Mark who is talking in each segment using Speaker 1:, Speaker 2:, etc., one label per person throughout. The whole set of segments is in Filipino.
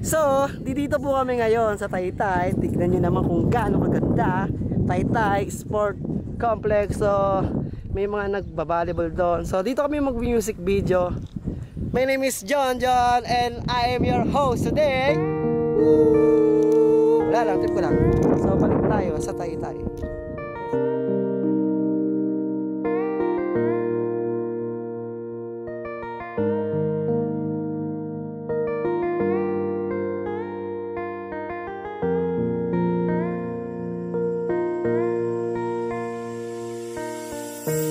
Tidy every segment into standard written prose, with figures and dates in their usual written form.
Speaker 1: So, dito po kami ngayon sa Taytay. Tignan nyo naman kung gaano kaganda. Taytay Sport Complex. So, may mga nagbabalibol doon. So, dito kami mag-music video. My name is John and I am your host today. Wala lang, trip ko lang. So, balik tayo sa Taytay.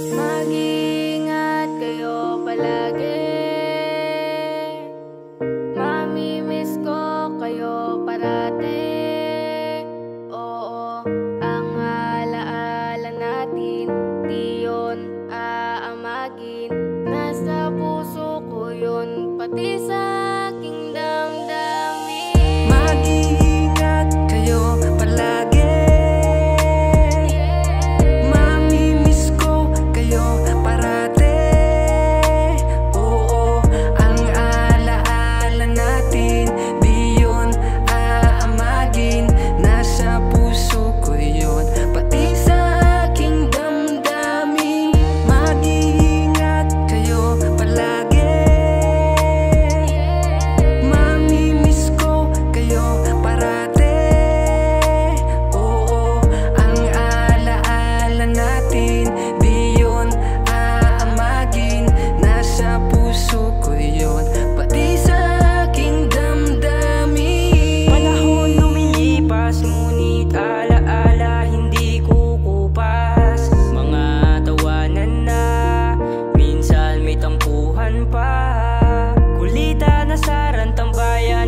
Speaker 2: Mag-ingat kayo palagi. Mami-miss ko kayo parati. Oo, ang alaala natin, di yun aamagin. Nasa puso ko yun, pati sa aking damdamin.
Speaker 3: Mag-ingat kayo palagi.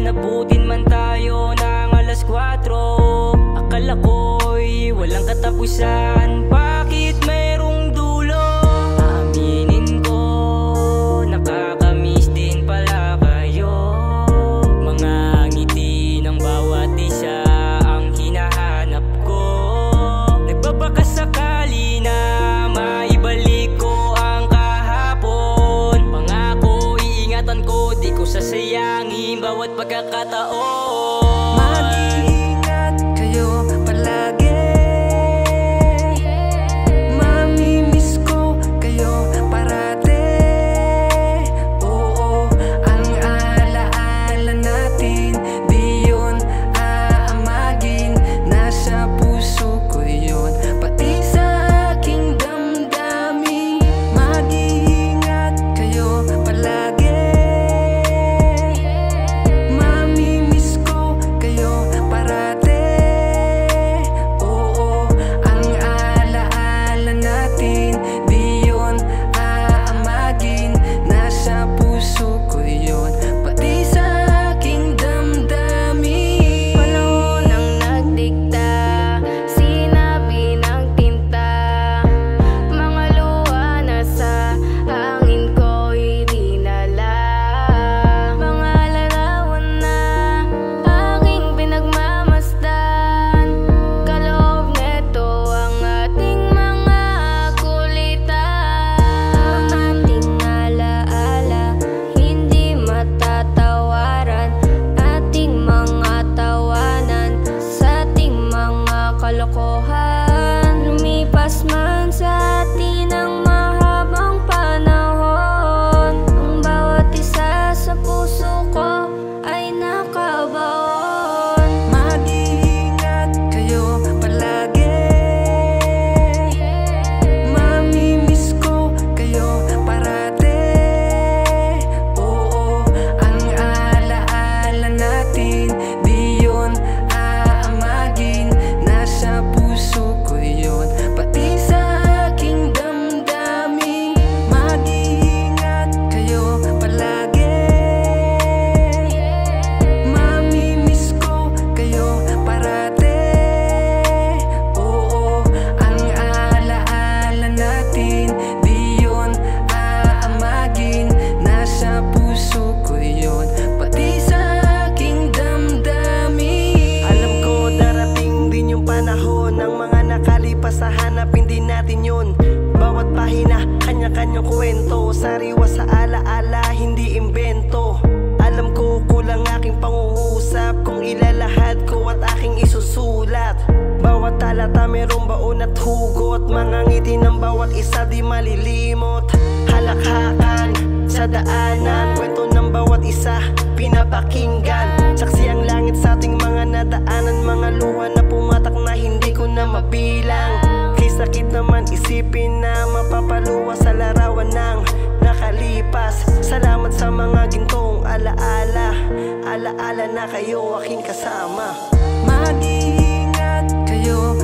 Speaker 3: Nabutin man tayo ng alas 4. Akala ko'y walang katapusan. Bakit mayroong dulo? Aminin ko, nakakamiss din pala kayo. Mga ngiti ng bawat isa ang hinahanap ko. Nagbabakasakali na maibalik ko ang kahapon. Pangako, iingatan ko, di ko sasayangin bawat pagkakataon. Mag-ingat kayo palagi. Mami-miss ko kayo parati. Oo, ang alaala natin, di yun aamagin. Nasa puso ko yun, pati sa aking damdamin. Mag-ingat kayo palagi. Lumipas man sa atin ang mahabang panahon, ang bawat isa sa puso ko ay nakabaon. Mag-ingat kayo palagi. Mami-miss ko kayo parati. Oo, ang alaala natin, di yun aamagin. Nasa puso ko yun, pati sa aking damdamin. Mag-ingat kayo palagi. Mami-miss ko kayo parati. Oo, ang alaala natin, di yun aamagin. Nasa puso ko yun, pati sa aking damdamin.
Speaker 1: Alam ko darating din yung panahon ng mga nakalipas, sa hanapin din natin yun. Bawat pahina, kanya-kanyang kwento. Sariwa sa alaala, hindi imbento. Alam ko kulang aking pangungusap kung ilalahad ko at aking isusulat. Bawat talata merong baon at hugot, mga ngiti ng bawat isa di malilimot. Halakhakan sa daanan, kwento ng bawat isa pinapakinggan. Saksi ang langit sa ating mga nadaanan, mga luha na pumatak na hindi ko na mabilang. Kay sakit naman isipin na mapapaluwa sa larawan ng nakalipas. Salamat sa mga gintong alaala, alaala na kayo aking kasama.
Speaker 3: Mag-iingat kayo